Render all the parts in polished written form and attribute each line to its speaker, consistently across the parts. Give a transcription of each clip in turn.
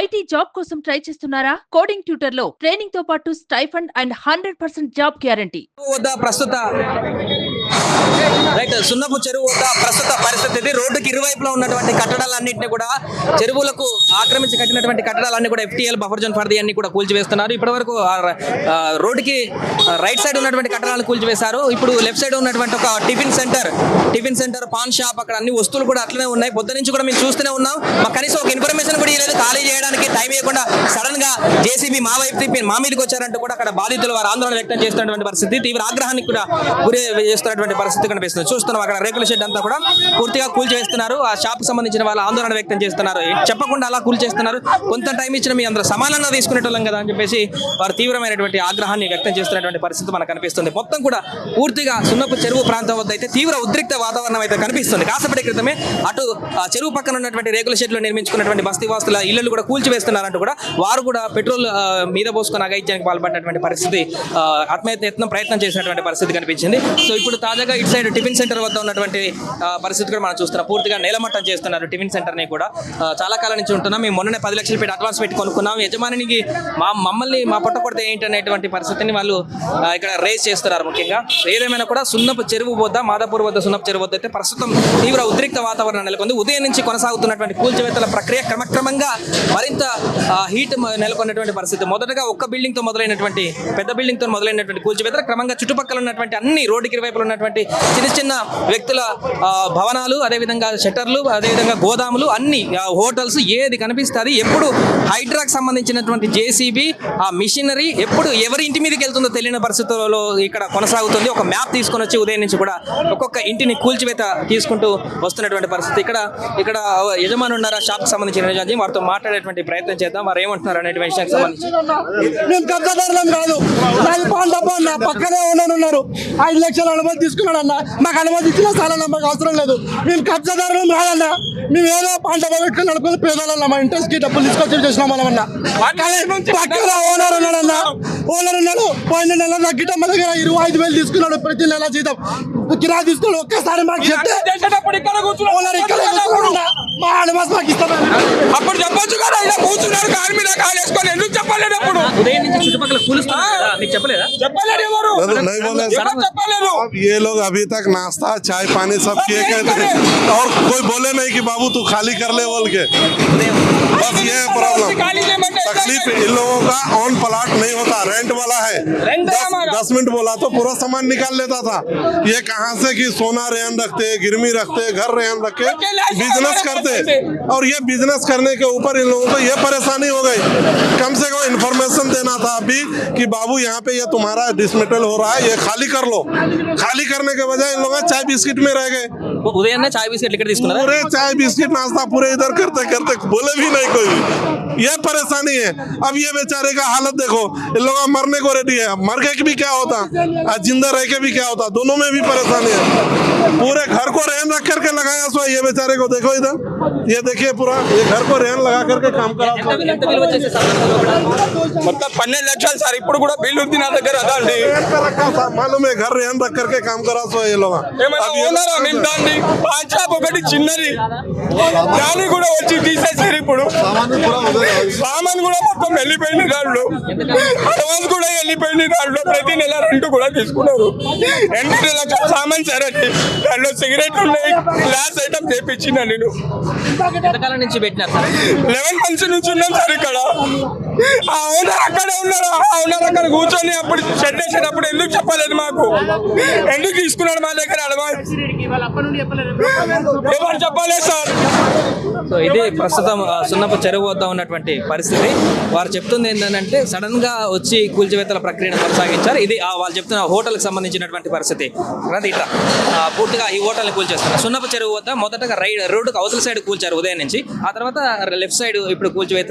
Speaker 1: IT job కోసం try చేస్తున్నారా? Coding tutor లో ట్రైనింగ్ తో పాటు స్టైఫండ్ అండ్ 100% జాబ్ గ్యారంటీ.
Speaker 2: ప్రస్తుత రైట్ సున్నపు చెరువు వద్ద ప్రస్తుత పరిస్థితి ఇది. రోడ్డుకి ఇరువైపులా ఉన్నటువంటి కట్టడాలన్నింటినీ కూడా చెరువులకు ఆక్రమించి కట్టినటువంటి కట్టడాలన్నీ కూడా FTL బఫర్ జోన్ పరిధి అన్ని కూడా కూల్చివేస్తున్నారు. ఇప్పటి వరకు రోడ్డుకి రైట్ సైడ్ ఉన్నటువంటి కట్టడాలను కూల్చివేశారు. ఇప్పుడు లెఫ్ట్ సైడ్ ఉన్నటువంటి ఒక టిఫిన్ సెంటర్ పాన్ షాప్, అక్కడ అన్ని వస్తువులు కూడా అట్లనే ఉన్నాయి. పొద్దు నుంచి కూడా మేము చూస్తూనే ఉన్నాం. మాకు కనీసం ఒక ఇన్ఫర్మేషన్ కూడా ఇవ్వలేదు. ఖాళీ చేయడానికి టైం ఇవ్వకుండా సడన్ గా JCB మా వైపు తిప్పి మా మీదకి వచ్చారంటూ కూడా అక్కడ బాధితులు వారు ఆందోళన వ్యక్తం చేస్తున్నటువంటి పరిస్థితి, తీవ్ర ఆగ్రహానికి కూడా గురి చేస్తున్నటువంటి పరిస్థితి కనిపిస్తుంది. చూస్తున్నాం అక్కడ రేకుల షెడ్ అంతా కూడా పూర్తిగా కూల్చివేస్తున్నారు. ఆ షాప్ సంబంధించిన వాళ్ళు ఆందోళన వ్యక్తం చేస్తున్నారు. చెప్పకుండా అలా కూల్చేస్తున్నారు. కొంత టైం ఇచ్చిన మీ అందరూ సమానంగా తీసుకునేటోళ్ళం కదా అని చెప్పేసి వారు తీవ్రమైనటువంటి ఆగ్రహాన్ని వ్యక్తం చేస్తున్నటువంటి పరిస్థితి మనకు కనిపిస్తుంది. మొత్తం కూడా పూర్తిగా సున్నపు చెరువు ప్రాంతం వద్ద అయితే తీవ్ర ఉద్రిక్త వాతావరణం అయితే కనిపిస్తుంది. కాసేపటి క్రితమే అటు చెరువు పక్కన ఉన్నటువంటి రేకుల షెడ్లో నిర్మించుకున్నటువంటి బస్తీ వాసుల ఇళ్లు కూడా కూల్చివేస్తున్నారంటూ కూడా వారు కూడా పెట్రోల్ మీద పోసుకొని అఘాయిత్యానికి పాల్పడినటువంటి పరిస్థితి, ఆత్మహత్య ప్రయత్నం చేసినటువంటి పరిస్థితి కనిపించింది. సో ఇప్పుడు తాజాగా ఇటు సైడ్ టిఫిన్ సెంటర్ వద్ద ఉన్నటువంటి పరిస్థితి కూడా మనం చూస్తున్నాం. పూర్తిగా నేలమట్టం చేస్తున్నారు టిఫిన్ సెంటర్ని కూడా. చాలా కాలం నుంచి ఉంటున్నాం. మేము మొన్ననే 10 లక్షలు పెట్టి అడ్వాన్స్ పెట్టి కొనుక్కున్నాం. యజమానికి మమ్మల్ని మా పొట్ట కొడితే ఏంటనేటువంటి పరిస్థితిని వాళ్ళు ఇక్కడ రేస్ చేస్తున్నారు. ముఖ్యంగా ఏదేమైనా కూడా సున్నపు చెరువు వద్ద, మాదాపూర్ వద్ద సున్నపు చెరువు వద్ద అయితే ప్రస్తుతం తీవ్ర ఉద్రిక్త వాతావరణం నెలకొంది. ఉదయం నుంచి కొనసాగుతున్నటువంటి కూల్చివేతల ప్రక్రియ క్రమక్రమంగా మరింత హీట్ నెలకొన్నటువంటి పరిస్థితి. మొదటగా ఒక్క బిల్డింగ్ తో మొదలైనటువంటి పెద్ద బిల్డింగ్ తో మొదలైనటువంటి కూల్చివేతలు క్రమంగా చుట్టుపక్కల ఉన్నటువంటి అన్ని రోడ్డుకి ఇరువైపులు ఉన్నటువంటి చిన్న చిన్న వ్యక్తుల భవనాలు, అదేవిధంగా షట్టర్లు, అదేవిధంగా గోదాములు, అన్ని హోటల్స్, ఏది కనిపిస్తుంది ఎప్పుడు హైడ్రాకి సంబంధించినటువంటి JCB ఆ మిషనరీ ఎప్పుడు ఎవరి ఇంటి మీదకి వెళ్తుందో తెలియని పరిస్థితుల్లో ఇక్కడ కొనసాగుతుంది. ఒక మ్యాప్ తీసుకొని వచ్చి ఉదయం నుంచి కూడా ఒక్కొక్క ఇంటిని కూల్చివేత తీసుకుంటూ వస్తున్నటువంటి పరిస్థితి. ఇక్కడ యజమాని ఉన్నారా షాప్ సంబంధించిన యజమాని, వారితో మాట్లాడేటువంటి ప్రయత్నం చేద్దాం. వారు ఏమంటున్నారు అనే విషయానికి సంబంధించి.
Speaker 3: మేము కబ్జాదారులం కాదు, నా పక్కనే ఉన్నారు. 5 లక్షల అనుమతి తీసుకున్నాడు అన్న. మాకు అనుమతి ఇచ్చిన స్థానం మాకు అవసరం లేదు. మేము కబ్జాదారులం రాదన్న. మేము ఏదో పంట పెట్టుకుని నడుపుకుని పేదలన్నా మా ఇంట్రెస్ట్ కి డబ్బులు తీసుకొచ్చి చేసినాం మనమన్నా. పక్కన ఓనర్ ఉన్నాడన్న. ఓనర్ ఉన్నాడు. పోయిన నెల తగ్గిట మా దగ్గర 25,000 తీసుకున్నాడు. ప్రతి నెల జీతం కిరా తీసుకుని ఒక్కసారి మాకు చెప్తే ఓనర్ ఇక్కడ మా అనుమతి మాకు ఇస్తాం.
Speaker 4: అప్పుడు చెప్పొచ్చు కదా, ఇలా కూర్చున్నారు కాలు మీద కాలు వేసుకొని, ఎందుకు చెప్పలేదు? అప్పుడు
Speaker 2: ఉదయం నుంచి చుట్టుపక్కల చెప్పలేదా?
Speaker 4: చెప్పలేదు ఎవరు?
Speaker 5: नहीं बोले
Speaker 4: చెప్పలేదు.
Speaker 5: ये लोग अभी तक नाश्ता चाय पानी सब किए कहते हैं और कोई बोले नहीं कि बाबू तू खाली कर ले बोल के। बस ये है प्रॉब्लम। तकलीफ इन लोगों का ऑन प्लाट नहीं होता, रेंट वाला है। 10 मिनट बोला तो पूरा सामान निकाल लेता था। ये कहाँ से कि सोना रेहन रखते, गिरमी रखते, घर रेहन रख के बिजनेस करते, और ये बिजनेस करने के ऊपर इन लोगों को ये परेशानी हो गई। कम से कम इन्फॉर्मेशन देना था अभी कि बाबू यहाँ पे ये तुम्हारा डिसमेटल हो रहा है, ये खाली कर लो। खाली करने के बजाय इन लोग चाय बिस्किट में रह गए।
Speaker 2: ఉదయాన్నే చాయ్ బిస్కెట్ ఇక్కడ తీసుకున్నారు.
Speaker 5: पूरे चाय बिस्किट नाश्ता पूरे इधर करते करते बोले भी नहीं कोई। ये परेशानी है। अब ये बेचारे का हालत देखो, इन लोग मरने को रेडी है। मर के भी क्या होता, जिंदा रह के भी क्या होता, दोनों में भी परेशानी है। पूरे घर को रेहन रख करके लगाया सो ये बेचारे को देखो इधर, ये देखिए पूरा ये घर को रेहन लगा करके काम करा।
Speaker 4: మొత్తం 12 లక్షలు సార్. ఇప్పుడు కూడా బిల్లు ఉంది నా దగ్గర. అదండి
Speaker 5: मालूम है, घर रेहन रख करके काम करा सो ये लोग।
Speaker 4: ఏమైనా ఓనరా మేము దాన్ని పాన్ షాప్ ఒకటి చిన్నది, దాన్ని కూడా వచ్చి తీసేసారు. ఇప్పుడు సామాన్ కూడా మొత్తం వెళ్ళిపోయింది. దాంట్లో అడ్వాన్స్ కూడా వెళ్ళిపోయింది. దాంట్లో ప్రతి నెల రెంట్ కూడా తీసుకున్నారు. 8 లక్షల సామాన్ సార్ అది. దాంట్లో సిగరెట్ ఉన్నాయి, గ్లాస్ ఐటమ్ చేపించిన నేను.
Speaker 2: ఎంతకాలం నుంచి పెట్టినారు సార్?
Speaker 4: 11 మంత్స్ నుంచి ఉన్నాం సార్ ఇక్కడ. ఆ ఓనర్ అక్కడే ఉన్నారు. ఆ ఓనర్ అక్కడ కూర్చొని అప్పుడు షెడ్ వేసేటప్పుడు ఎందుకు చెప్పలేదు మాకు? ఎందుకు తీసుకున్నాడు మా దగ్గర అడ్వాన్స్? ఎవరు చెప్పలేదు సార్.
Speaker 2: సో ఇది ప్రస్తుతం సున్నపు చెరువు వద్ద ఉన్నటువంటి పరిస్థితి. వారు చెప్తుంది ఏంటంటే సడన్ గా వచ్చి కూల్చివేతల ప్రక్రియను కొనసాగించారు. ఇది వాళ్ళు చెప్తున్న హోటల్ కి సంబంధించినటువంటి పరిస్థితి. ఇట్లా పూర్తిగా ఈ హోటల్ ని కూల్చేస్తారు. సున్నపు చెరువు వద్ద మొదటగా రోడ్డుకు అవతల సైడ్ కూల్చారు ఉదయం నుంచి. ఆ తర్వాత లెఫ్ట్ సైడ్ ఇప్పుడు కూల్చివేత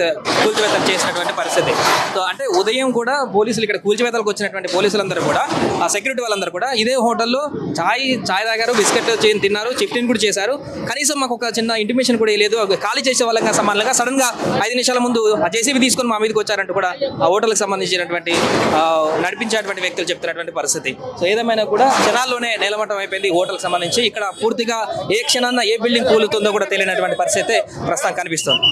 Speaker 2: చేసినటువంటి పరిస్థితి. సో అంటే ఉదయం కూడా పోలీసులు ఇక్కడ కూల్చివేతలకు వచ్చినటువంటి పోలీసులందరూ కూడా, ఆ సెక్యూరిటీ వాళ్ళందరూ కూడా ఇదే హోటల్లో చాయ్ తాగారు, బిస్కెట్ తిన్నారు, చిఫ్టిన్ కూడా చేశారు. కనీసం మాకు ఒక చిన్న ఇంటిమేషన్ కూడా లేదు. ఖాళీ చేసే వాళ్ళగా సమానంగా సడన్ గా 5 నిమిషాల ముందు ఆ JCB తీసుకొని మా మీదకి వచ్చారంటూ కూడా ఆ హోటల్కి సంబంధించినటువంటి నడిపించేటువంటి వ్యక్తులు చెప్తున్నటువంటి పరిస్థితి. సో ఏదేమైనా కూడా క్షణాల్లోనే నేలమట్టం అయిపోయింది హోటల్కి సంబంధించి. ఇక్కడ పూర్తిగా ఏ క్షణాన్న ఏ బిల్డింగ్ కూలుతుందో కూడా తెలియనటువంటి పరిస్థితి ప్రస్తుతం కనిపిస్తుంది.